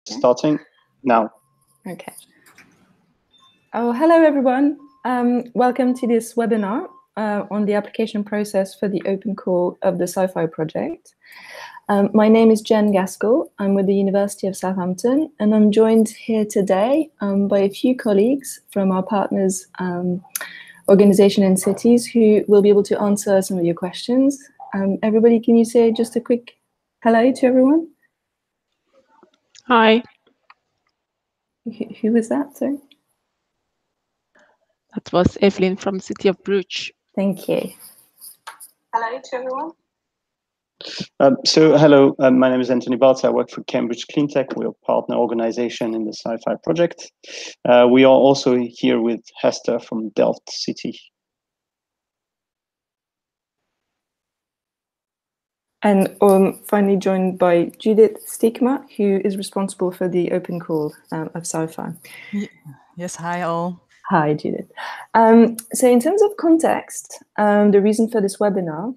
Starting now. Okay. Oh, hello everyone. Welcome to this webinar on the application process for the open call of the SCIFI project. My name is Jen Gaskell. I'm with the University of Southampton, and I'm joined here today by a few colleagues from our partners organization and cities who will be able to answer some of your questions. Everybody, can you say just a quick hello to everyone? Hi. Who was that, sorry? That was Evelyn from City of Bruges. Thank you. Hello to everyone. Hello, my name is Anthony Bartz. I work for Cambridge Cleantech. We're a partner organization in the SCIFI project. We are also here with Hester from Delft City. And finally joined by Judith Stigma, who is responsible for the open call of SCIFI. Yes, hi all. Hi, Judith. So in terms of context, the reason for this webinar,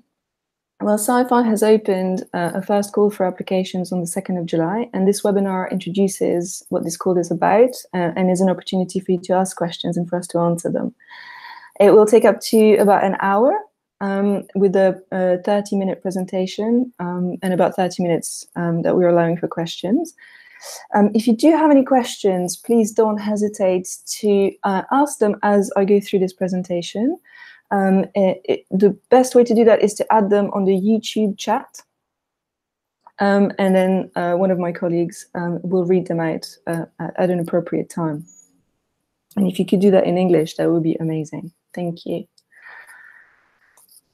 well, SCIFI has opened a first call for applications on the 2nd of July, and this webinar introduces what this call is about and is an opportunity for you to ask questions and for us to answer them. It will take up to about an hour with a 30-minute presentation and about 30 minutes that we're allowing for questions. If you do have any questions, please don't hesitate to ask them as I go through this presentation. The best way to do that is to add them on the YouTube chat. And then one of my colleagues will read them out at an appropriate time. And if you could do that in English, that would be amazing. Thank you.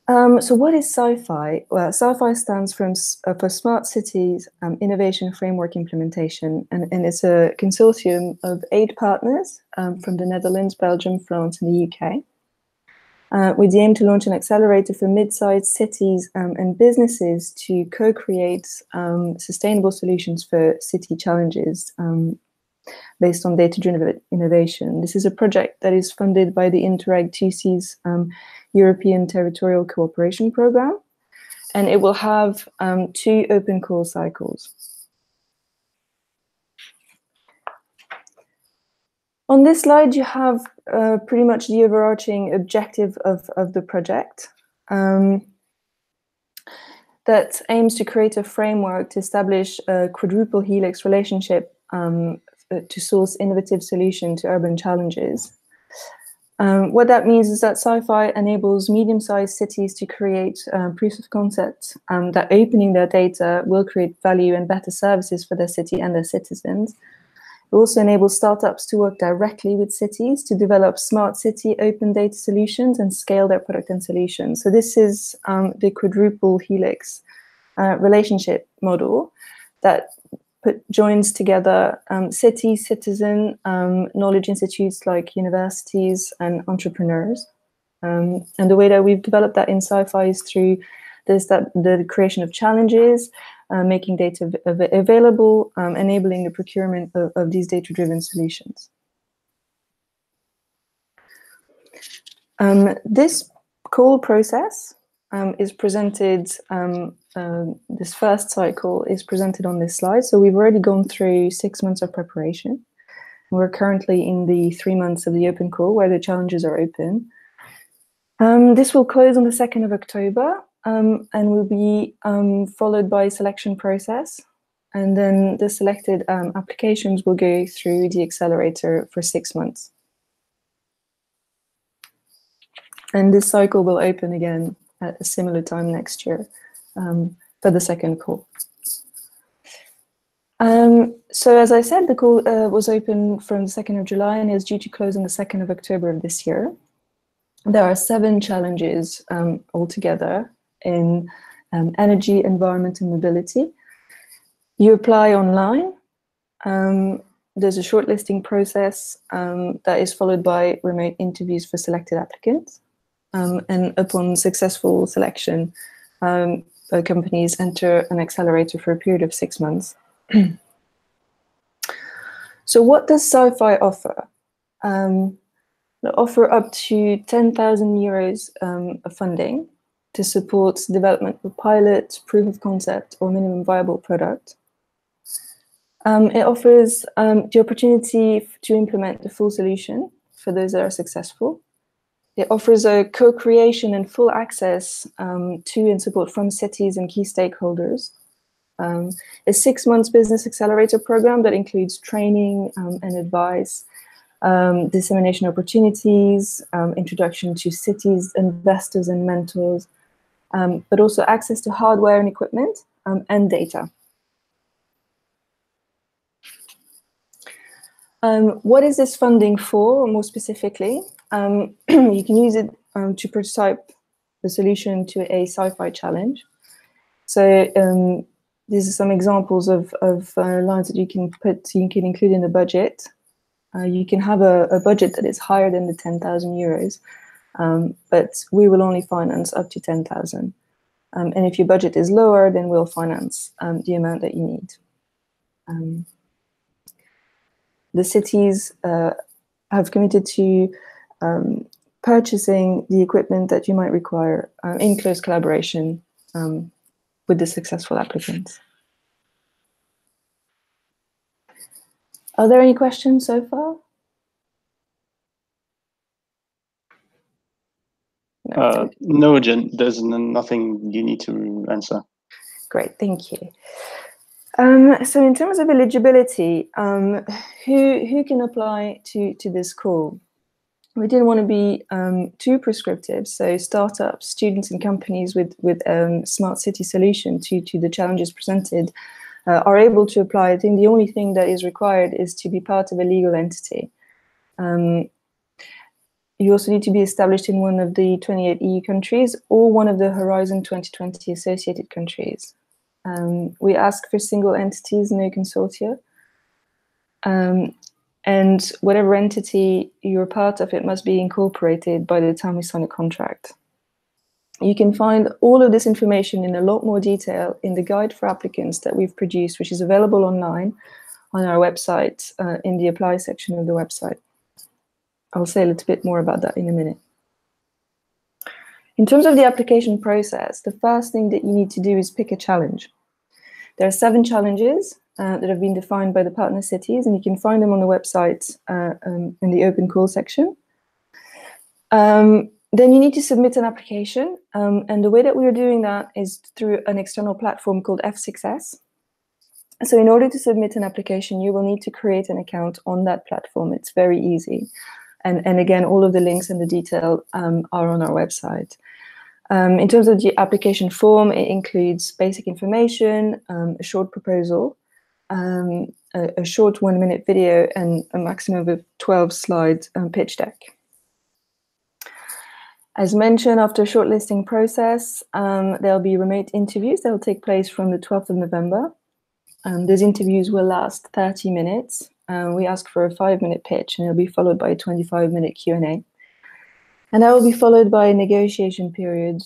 So what is SCIFI? Well, SCIFI stands for Smart Cities Innovation Framework Implementation, and it's a consortium of 8 partners from the Netherlands, Belgium, France, and the UK, with the aim to launch an accelerator for mid-sized cities and businesses to co-create sustainable solutions for city challenges based on data-driven innovation. This is a project that is funded by the Interreg 2C's European Territorial Cooperation Programme, and it will have 2 open call cycles. On this slide, you have pretty much the overarching objective of the project that aims to create a framework to establish a quadruple helix relationship to source innovative solutions to urban challenges. What that means is that SCIFI enables medium-sized cities to create proofs of concept that opening their data will create value and better services for their city and their citizens. It also enables startups to work directly with cities to develop smart city open data solutions and scale their product and solutions. So this is the quadruple helix relationship model that joins together cities, citizen, knowledge institutes like universities and entrepreneurs. And the way that we've developed that in SCIFI is through the creation of challenges, making data available, enabling the procurement of these data-driven solutions. This call process is presented, this first cycle is presented on this slide. So we've already gone through 6 months of preparation. We're currently in the 3 months of the open call where the challenges are open. This will close on the 2nd of October and will be followed by a selection process. And then the selected applications will go through the accelerator for 6 months. And this cycle will open again at a similar time next year for the second call. So as I said, the call was open from the 2nd of July and is due to close on the 2nd of October of this year. There are 7 challenges altogether in energy, environment, and mobility. You apply online. There's a shortlisting process that is followed by remote interviews for selected applicants. And upon successful selection, companies enter an accelerator for a period of 6 months. So what does SCIFI offer? They offer up to 10,000 euros of funding to support development of pilot, proof of concept, or minimum viable product. It offers the opportunity to implement the full solution for those that are successful. It offers a co-creation and full access to and support from cities and key stakeholders. A 6 months business accelerator program that includes training and advice, dissemination opportunities, introduction to cities, investors and mentors, but also access to hardware and equipment and data. What is this funding for, more specifically? You can use it to prototype the solution to a SCIFI challenge. So these are some examples of lines that you can include in the budget. You can have a budget that is higher than the 10,000 euros, but we will only finance up to 10,000. And if your budget is lower, then we'll finance the amount that you need. The cities have committed to purchasing the equipment that you might require in close collaboration with the successful applicants. Are there any questions so far? No, Jen, there's nothing you need to answer. Great, thank you. So in terms of eligibility, who can apply to this call? We didn't want to be too prescriptive, so startups, students and companies with smart city solution to the challenges presented are able to apply. I think the only thing that is required is to be part of a legal entity. You also need to be established in one of the 28 EU countries or one of the Horizon 2020 associated countries. We ask for single entities, no consortia. And whatever entity you're part of, it must be incorporated by the time we sign a contract. You can find all of this information in a lot more detail in the guide for applicants that we've produced, which is available online on our website in the apply section of the website. I'll say a little bit more about that in a minute. In terms of the application process, the first thing that you need to do is pick a challenge. There are 7 challenges that have been defined by the partner cities, and you can find them on the website in the open call section. Then you need to submit an application, and the way that we are doing that is through an external platform called F6S. So in order to submit an application, you will need to create an account on that platform. It's very easy. And again, all of the links and the detail are on our website. In terms of the application form, it includes basic information, a short proposal, a short 1-minute video, and a maximum of 12-slide pitch deck. As mentioned, after a shortlisting process, there'll be remote interviews that will take place from the 12th of November. Those interviews will last 30 minutes. We ask for a 5-minute pitch, and it'll be followed by a 25-minute Q&A. And that will be followed by a negotiation period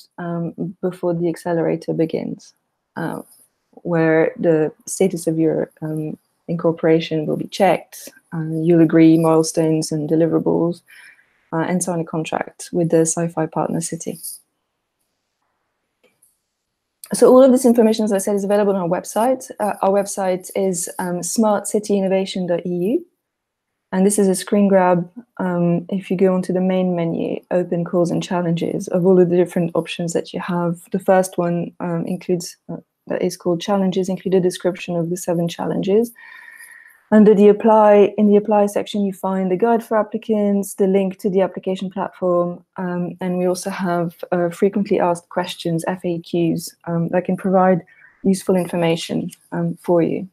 before the accelerator begins, where the status of your incorporation will be checked. You'll agree milestones and deliverables, and sign a contract with the SCIFI partner city. So all of this information, as I said, is available on our website. Our website is smartcityinnovation.eu. And this is a screen grab if you go onto the main menu, open calls and challenges, of all of the different options that you have. The first one includes, that is called challenges, include a description of the 7 challenges. Under the apply, in the apply section, you find the guide for applicants, the link to the application platform, and we also have frequently asked questions, FAQs, that can provide useful information for you.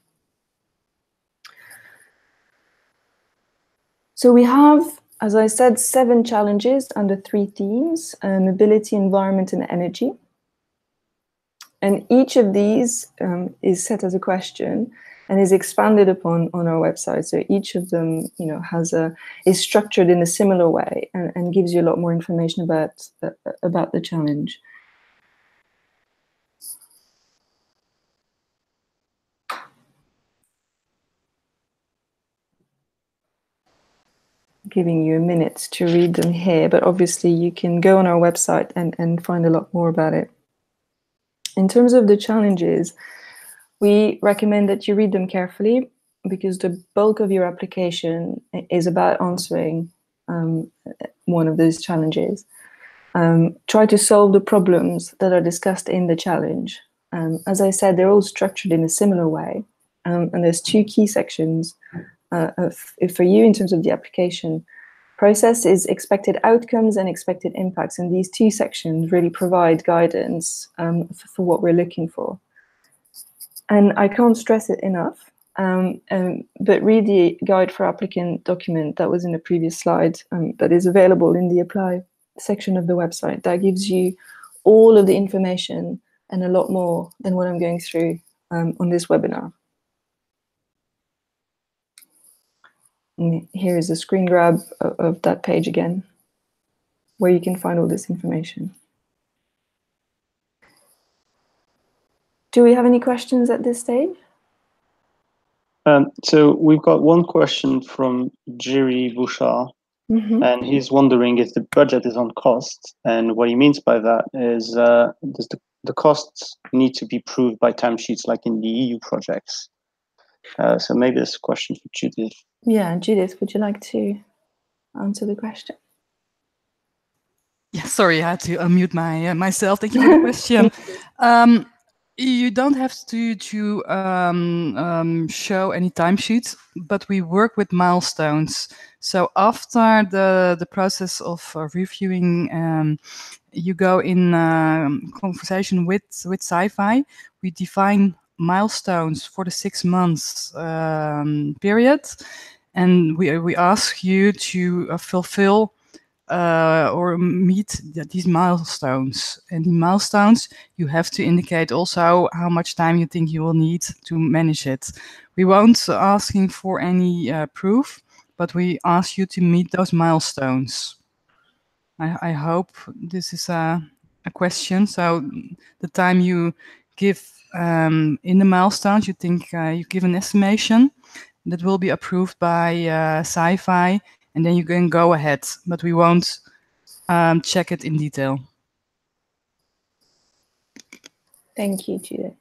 So we have, as I said, 7 challenges under 3 themes, mobility, environment, and energy. And each of these is set as a question and is expanded upon on our website. So each of them, is structured in a similar way and gives you a lot more information about the challenge. Giving you a minute to read them here, but obviously you can go on our website and find a lot more about it. In terms of the challenges, we recommend that you read them carefully. because the bulk of your application is about answering one of those challenges. Try to solve the problems that are discussed in the challenge. As I said, they're all structured in a similar way. And there's two key sections for you in terms of the application. Process is expected outcomes and expected impacts. And these two sections really provide guidance for what we're looking for. And I can't stress it enough, but read the guide for applicant document that was in the previous slide that is available in the apply section of the website. That gives you all of the information and a lot more than what I'm going through on this webinar. And here is a screen grab of that page again, where you can find all this information. Do we have any questions at this stage? So we've got one question from Jerry Bouchard, and he's wondering if the budget is on cost. And what he means by that is does the costs need to be proved by timesheets like in the EU projects? So maybe this is a question for Judith. Yeah, Judith, would you like to answer the question? Yeah, sorry, I had to unmute myself. Thank you for the question. You don't have to show any timesheets, but we work with milestones. So after the process of reviewing, you go in conversation with SCIFI. We define milestones for the 6 months period, and we ask you to fulfill or meet these milestones. And in milestones, you have to indicate also how much time you think you will need to manage it. We won't asking for any proof, but we ask you to meet those milestones. I hope this is a question. So the time you give in the milestones, you think you give an estimation that will be approved by SCIFI, and then you can go ahead, but we won't check it in detail. Thank you, Judith.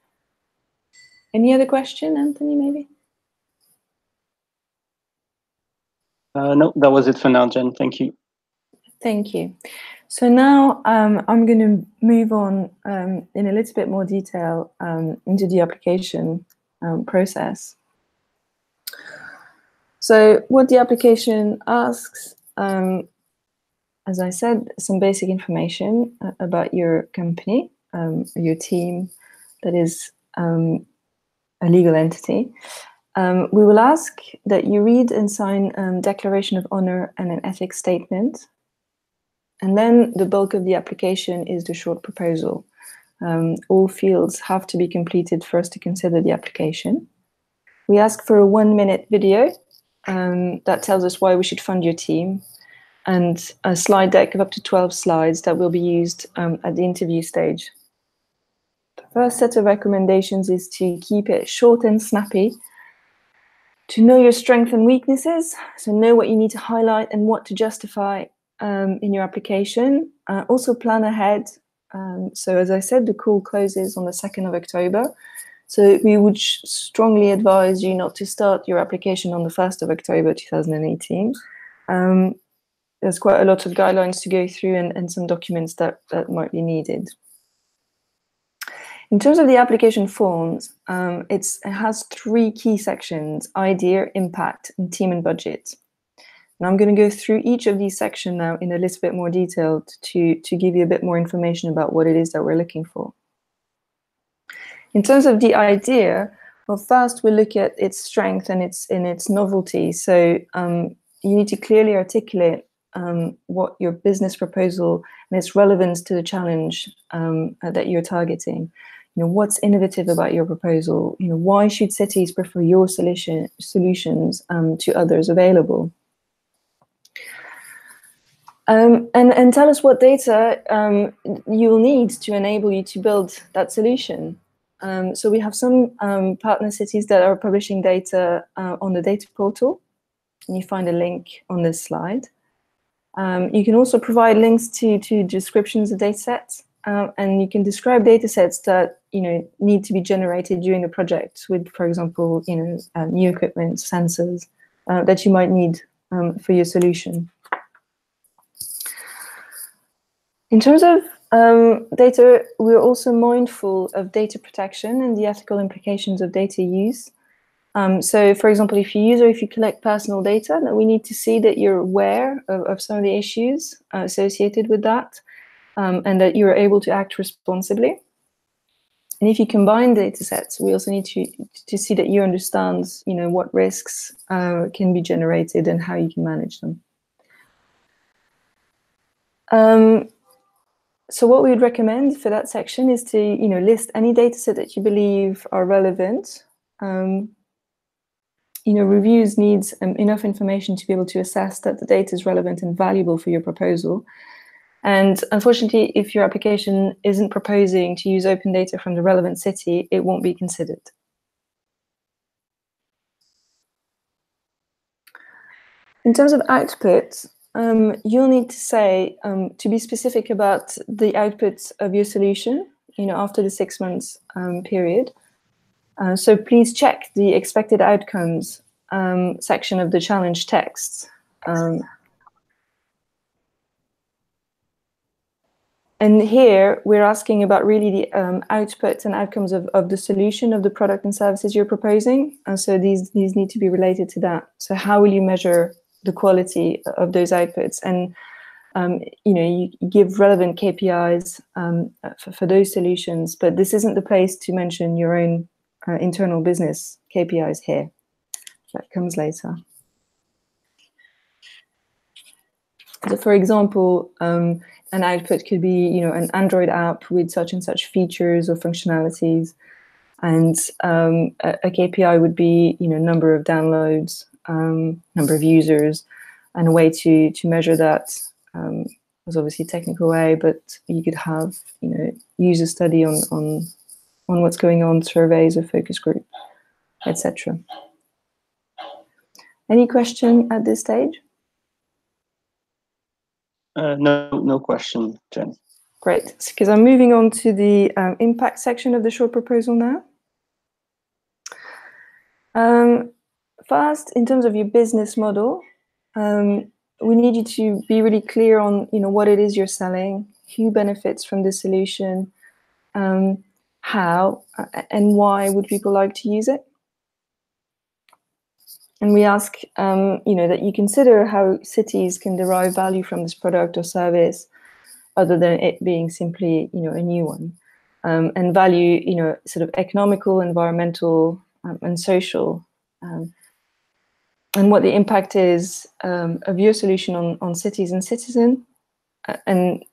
Any other question, Anthony, maybe? No, that was it for now, Jen. Thank you. Thank you. So now I'm going to move on in a little bit more detail into the application process. So what the application asks, as I said, some basic information about your company, your team, that is a legal entity. We will ask that you read and sign a declaration of honor and an ethics statement. And then the bulk of the application is the short proposal. All fields have to be completed first to consider the application. We ask for a 1-minute video that tells us why we should fund your team, and a slide deck of up to 12 slides that will be used at the interview stage. The first set of recommendations is to keep it short and snappy, to know your strengths and weaknesses, so know what you need to highlight and what to justify in your application. Also plan ahead. So as I said, the call closes on the 2nd of October. So we would strongly advise you not to start your application on the 1st of October 2018. There's quite a lot of guidelines to go through and some documents that might be needed. In terms of the application forms, it has 3 key sections: idea, impact, and team and budget. And I'm going to go through each of these sections now in a little bit more detail to give you a bit more information about what it is that we're looking for. In terms of the idea, well, first we'll look at its strength and its novelty. So you need to clearly articulate what your business proposal and its relevance to the challenge that you're targeting. You know, what's innovative about your proposal? You know, why should cities prefer your solutions to others available? And tell us what data you will need to enable you to build that solution. So we have some partner cities that are publishing data on the data portal, and you find a link on this slide. You can also provide links to descriptions of data sets and you can describe data sets that need to be generated during the project with, for example, new equipment, sensors that you might need for your solution. In terms of data, we're also mindful of data protection and the ethical implications of data use. So, for example, if you collect personal data, then we need to see that you're aware of some of the issues associated with that, and that you're able to act responsibly. And if you combine data sets, we also need to see that you understand, what risks can be generated and how you can manage them. So what we would recommend for that section is to, list any data set that you believe are relevant. Reviews needs enough information to be able to assess that the data is relevant and valuable for your proposal. And unfortunately, if your application isn't proposing to use open data from the relevant city, it won't be considered. In terms of output, you'll need to say, to be specific about the output of your solution, after the 6 months period. So please check the expected outcomes section of the challenge text. And here we're asking about really the outputs and outcomes of the solution of the product and services you're proposing. And so these need to be related to that. So how will you measure the quality of those outputs? And you give relevant KPIs for those solutions, but this isn't the place to mention your own internal business KPIs here. That comes later. So, for example, an output could be, an Android app with such and such features or functionalities, and a KPI would be, number of downloads, number of users, and a way to measure that was obviously a technical way, but you could have, user study on what's going on, surveys or focus group, etc. Any question at this stage? No question, Jen. Great, because I'm moving on to the impact section of the short proposal now. First, in terms of your business model, we need you to be really clear on, what it is you're selling, who benefits from the solution, how and why would people like to use it. And we ask, that you consider how cities can derive value from this product or service, other than it being simply, a new one, and value, sort of economical, environmental, and social, and what the impact is of your solution on cities and citizens. And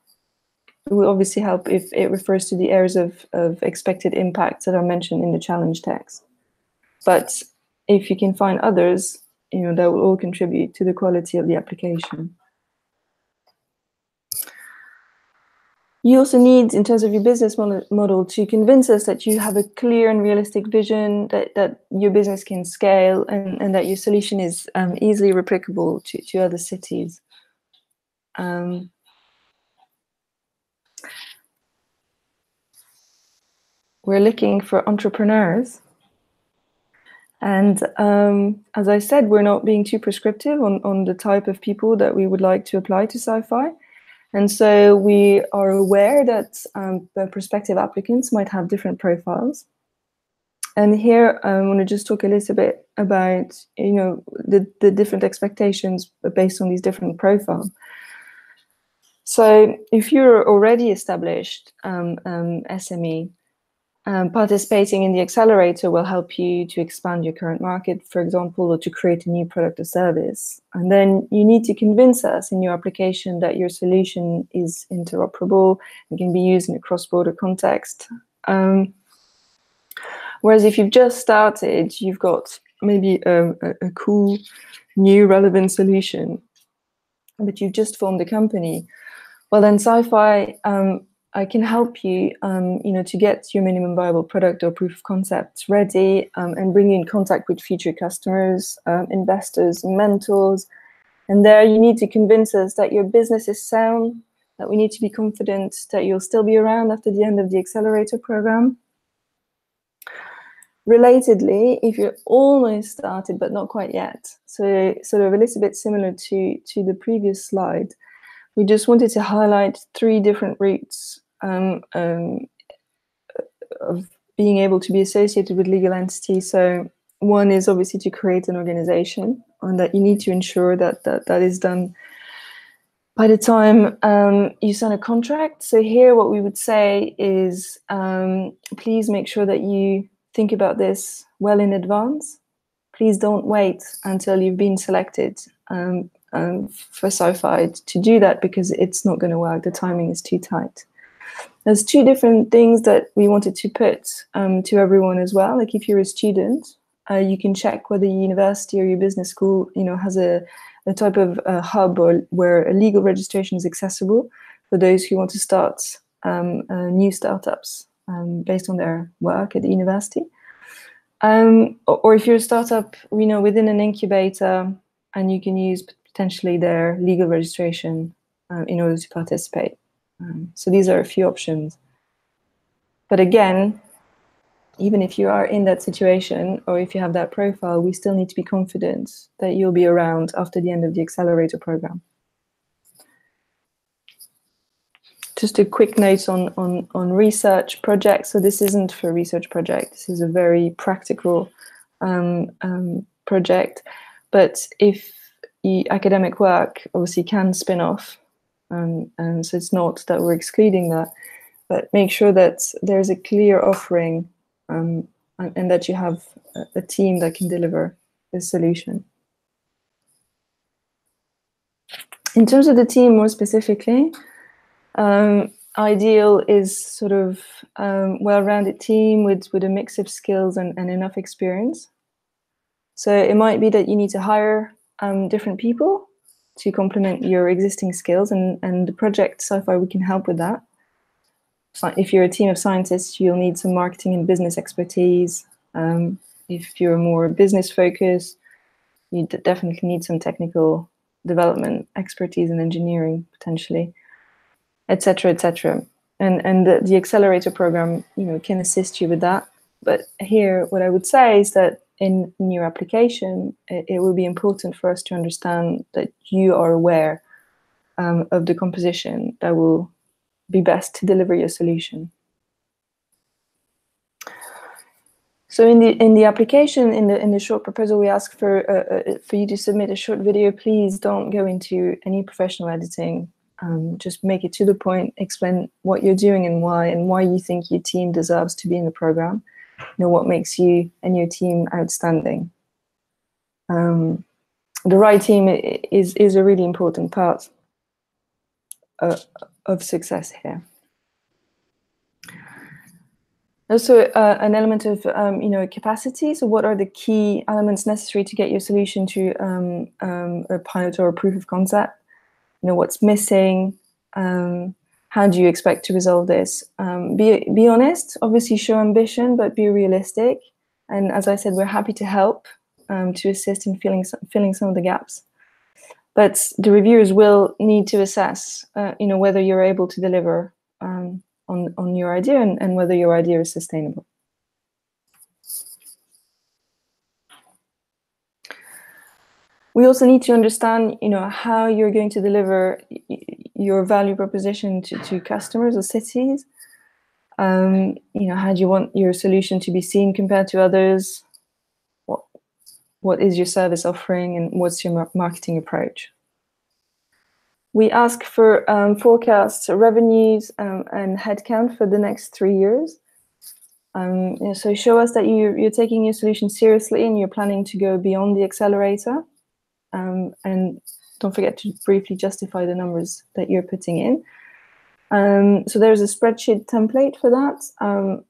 it will obviously help if it refers to the areas of expected impacts that are mentioned in the challenge text. But if you can find others, that will all contribute to the quality of the application. You also need, in terms of your business model, to convince us that you have a clear and realistic vision, that your business can scale, and that your solution is easily replicable to other cities. We're looking for entrepreneurs. And as I said, we're not being too prescriptive on the type of people that we would like to apply to SCIFI. And so we are aware that the prospective applicants might have different profiles. And here I want to just talk a little bit about, the different expectations based on these different profiles. So if you're already established SME, participating in the accelerator will help you to expand your current market, for example, or to create a new product or service. And then you need to convince us in your application that your solution is interoperable and can be used in a cross-border context. Whereas if you've just started, you've got maybe a cool, new, relevant solution, but you've just formed a company, well, then SCIFI I can help you, to get your minimum viable product or proof of concept ready, and bring you in contact with future customers, investors, mentors. And there you need to convince us that your business is sound, that we need to be confident that you'll still be around after the end of the accelerator program. Relatedly, if you're almost started but not quite yet, so sort of a little bit similar to the previous slide, we just wanted to highlight 3 different routes of being able to be associated with legal entities. So one is obviously to create an organization, and that you need to ensure that that is done by the time you sign a contract. So here what we would say is please make sure that you think about this well in advance. Please don't wait until you've been selected for SCIFI to do that, because it's not going to work. The timing is too tight. There's 2 different things that we wanted to put to everyone as well. Like if you're a student, you can check whether your university or your business school, has a type of hub or where a legal registration is accessible for those who want to start new startups based on their work at the university. Or if you're a startup, within an incubator, and you can use potentially their legal registration in order to participate. So these are a few options. But again, even if you are in that situation, or if you have that profile, we still need to be confident that you'll be around after the end of the accelerator program. Just a quick note on research projects. So this isn't for research project. This is a very practical project. But if academic work obviously can spin off, and so it's not that we're excluding that, but make sure that there's a clear offering and that you have a team that can deliver this solution. In terms of the team more specifically, ideal is sort of well-rounded team with a mix of skills and enough experience. So it might be that you need to hire different people to complement your existing skills, and the project SCIFI, we can help with that. If you're a team of scientists, you'll need some marketing and business expertise. If you're more business focused, you definitely need some technical development expertise and engineering potentially, etc., etc. And the accelerator program, can assist you with that. But here, what I would say is that in your application, it will be important for us to understand that you are aware of the composition that will be best to deliver your solution. So in the application, in the short proposal, we ask for you to submit a short video. Please don't go into any professional editing. Just make it to the point. Explain what you're doing and why you think your team deserves to be in the program. What makes you and your team outstanding. The right team is a really important part of success here. Also, an element of capacity. So, what are the key elements necessary to get your solution to a pilot or a proof of concept? What's missing? How do you expect to resolve this? Be honest. Obviously, show ambition, but be realistic. And as I said, we're happy to help to assist in filling some of the gaps. But the reviewers will need to assess, whether you're able to deliver on your idea and whether your idea is sustainable. We also need to understand, how you're going to deliver your value proposition to customers or cities. How do you want your solution to be seen compared to others? What is your service offering, and what's your marketing approach? We ask for forecasts, revenues, and headcount for the next 3 years. So show us that you're taking your solution seriously and you're planning to go beyond the accelerator. And don't forget to briefly justify the numbers that you're putting in. So there's a spreadsheet template for that,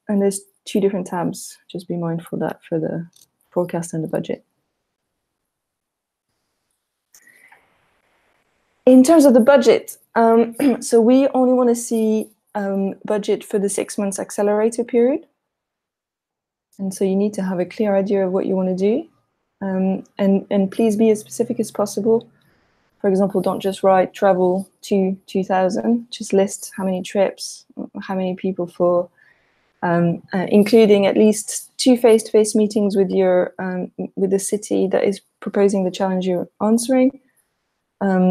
and there's 2 different tabs. Just be mindful of that for the forecast and the budget. In terms of the budget, so we only want to see budget for the 6 months accelerator period. And so you need to have a clear idea of what you want to do. And please be as specific as possible. For example, don't just write travel to 2000, just list how many trips, how many people for, including at least 2 face-to-face meetings with your with the city that is proposing the challenge you're answering,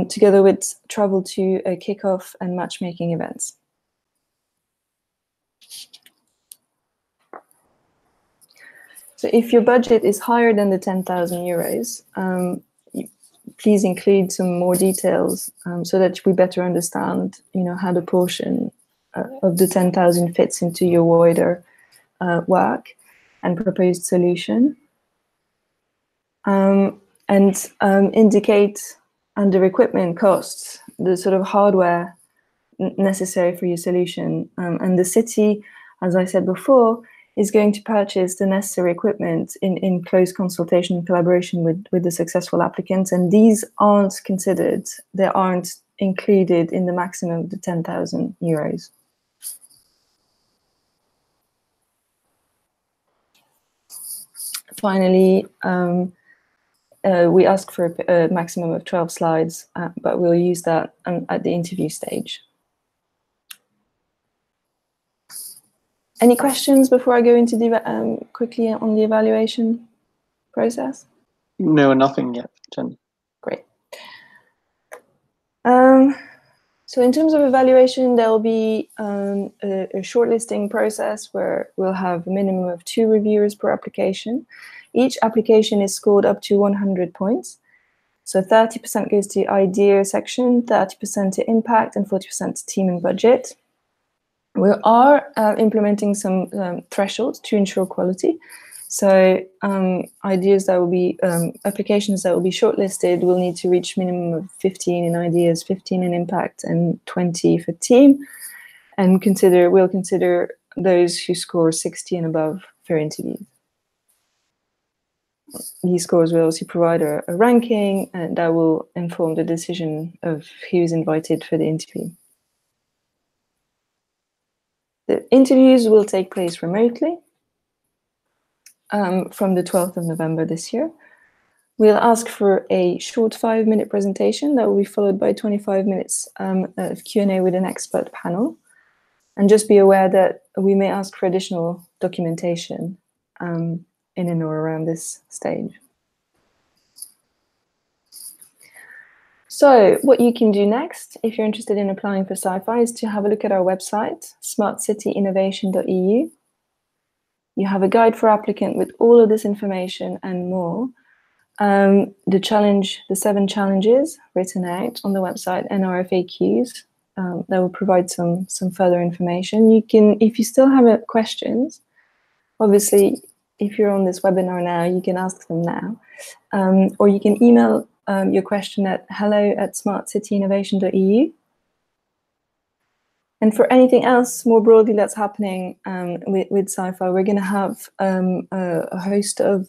together with travel to a kickoff and matchmaking events. So if your budget is higher than the 10,000 euros, please include some more details so that we better understand, how the portion of the 10,000 fits into your wider work and proposed solution. And indicate under equipment costs the sort of hardware necessary for your solution. And the city, as I said before, is going to purchase the necessary equipment in close consultation and collaboration with the successful applicants. And these aren't considered, they aren't included in the maximum of the 10,000 euros. Finally, we ask for a maximum of 12 slides, but we'll use that at the interview stage. Any questions before I go into the quickly on the evaluation process? No, nothing yet, Jen. Great. So in terms of evaluation, there will be a shortlisting process where we'll have a minimum of 2 reviewers per application. Each application is scored up to 100 points. So 30% goes to idea section, 30% to impact, and 40% to team and budget. We are implementing some thresholds to ensure quality. So ideas that will be, applications that will be shortlisted will need to reach minimum of 15 in ideas, 15 in impact, and 20 for team. And we'll consider those who score 60 and above for interviews. These scores will also provide a ranking, and that will inform the decision of who's invited for the interview. The interviews will take place remotely from the 12th of November this year. We'll ask for a short 5-minute presentation that will be followed by 25 minutes of Q&A with an expert panel. And just be aware that we may ask for additional documentation in and or around this stage. So what you can do next, if you're interested in applying for SCIFI, is to have a look at our website, smartcityinnovation.eu. You have a guide for applicant with all of this information and more. The challenge, the 7 challenges written out on the website, and our FAQs that will provide some further information. You can, if you still have questions, obviously, if you're on this webinar now, you can ask them now, or you can email your question at hello@smartcityinnovation.eu. And for anything else more broadly that's happening with SCIFI, we're going to have a host of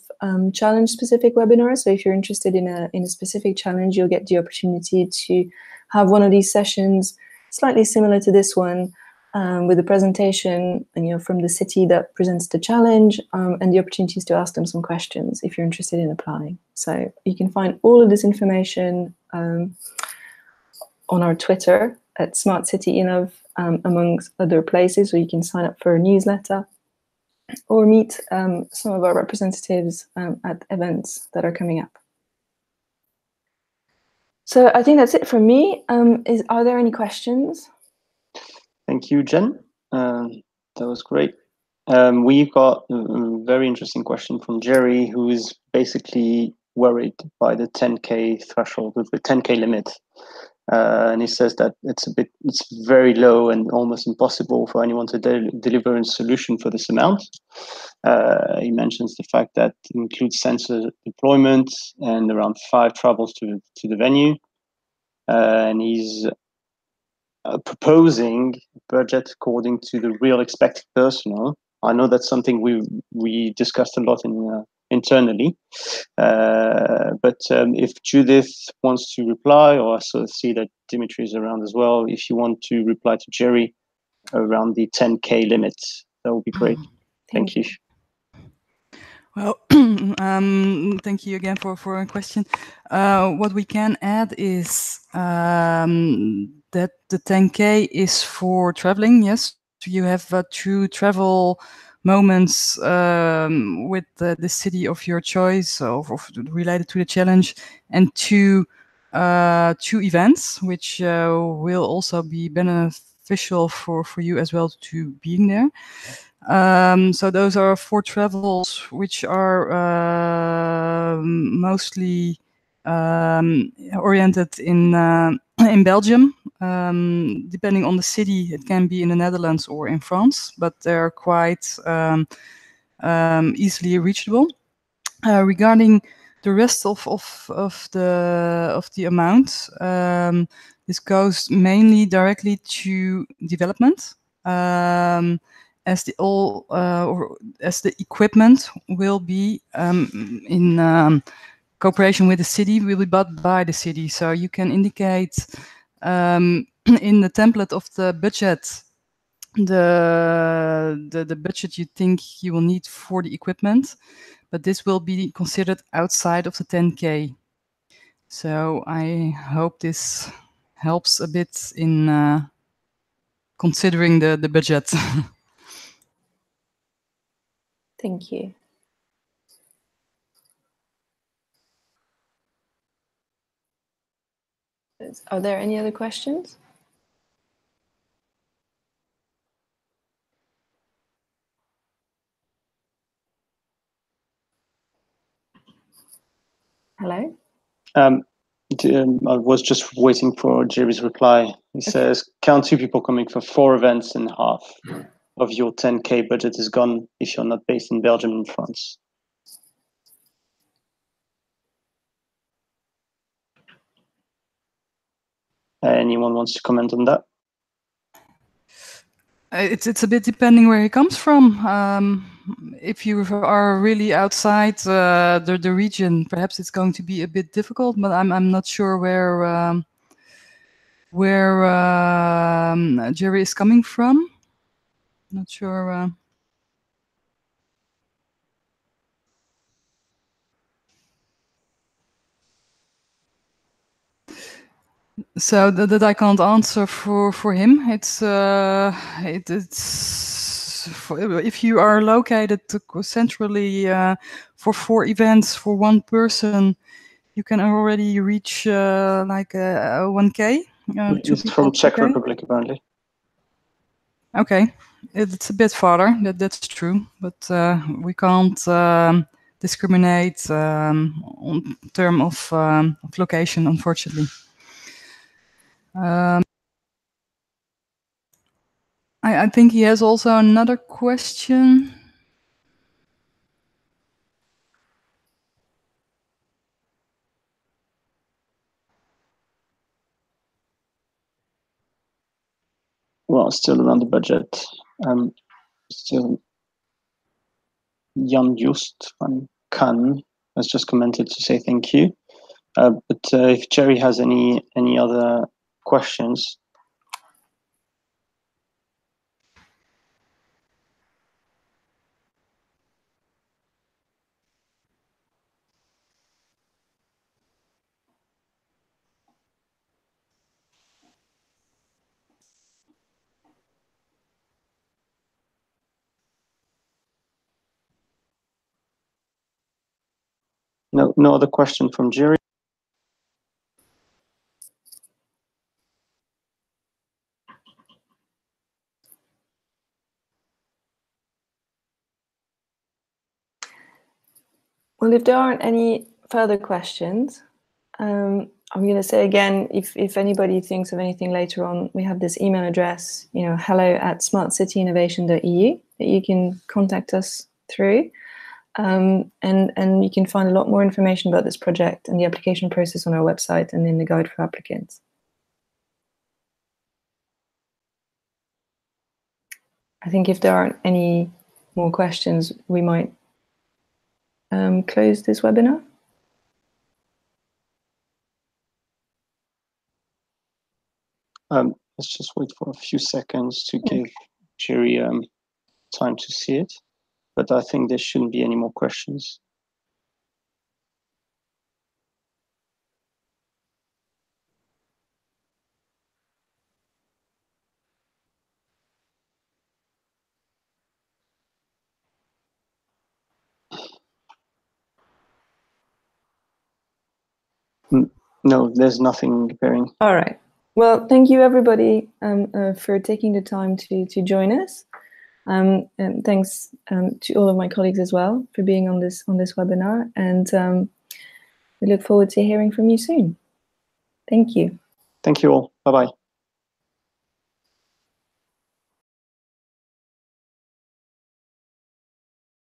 challenge-specific webinars. So if you're interested in a specific challenge, you'll get the opportunity to have one of these sessions, slightly similar to this one, with a presentation from the city that presents the challenge, and the opportunities to ask them some questions if you're interested in applying. So you can find all of this information on our Twitter at smartcityinov, amongst other places, where you can sign up for a newsletter or meet some of our representatives at events that are coming up. So I think that's it from me. Are there any questions? Thank you, Jen. That was great. We've got a very interesting question from Jerry, who is basically worried by the 10K threshold, with the 10K limit. And he says that it's very low and almost impossible for anyone to deliver a solution for this amount. He mentions the fact that it includes sensor deployment and around 5 travels to the venue. And he's proposing budget according to the real expected personnel. I know that's something we discussed a lot internally. But if Judith wants to reply, or I sort of see that Dimitri is around as well, if you want to reply to Jerry around the 10K limit, that would be great. Thank you. Well, thank you again for a question. What we can add is that the 10K is for traveling. Yes, you have true travel moments with the city of your choice, of related to the challenge, and two events, which will also be beneficial for you as well to being there. So those are 4 travels which are mostly oriented in Belgium. Depending on the city, it can be in the Netherlands or in France, but they're quite easily reachable. Regarding the rest of the amount, this goes mainly directly to development. As the equipment will be in cooperation with the city, will be bought by the city. So you can indicate in the template of the budget the budget you think you will need for the equipment, but this will be considered outside of the 10K. So I hope this helps a bit in considering the budget. Thank you. Are there any other questions? Hello? I was just waiting for Jerry's reply. He says, count 2 people coming for 4 events and half of your 10K budget is gone if you're not based in Belgium and France. Anyone wants to comment on that? It's a bit depending where he comes from. If you are really outside the region, perhaps it's going to be a bit difficult. But I'm not sure where Jerry is coming from. Not sure. So that I can't answer for him. It's if you are located centrally for 4 events for 1 person, you can already reach like 1K. It's from Czech Republic, apparently. Okay, it's a bit farther. That's true, but we can't discriminate on term of location, unfortunately. I think he has also another question. Well, still around the budget. Still, Jan Just van Kan has just commented to say thank you. But if Jerry has any other questions. No other question from Jerry. Well, if there aren't any further questions, I'm going to say again, if anybody thinks of anything later on, we have this email address, hello@smartcityinnovation.eu that you can contact us through. And you can find a lot more information about this project and the application process on our website and in the guide for applicants. I think if there aren't any more questions, we might close this webinar. Let's just wait for a few seconds to give Jerry time to see it. but I think there shouldn't be any more questions. No, there's nothing appearing. All right. Well, thank you everybody for taking the time to join us. And thanks to all of my colleagues as well for being on this webinar. And we look forward to hearing from you soon. Thank you. Thank you all. Bye-bye.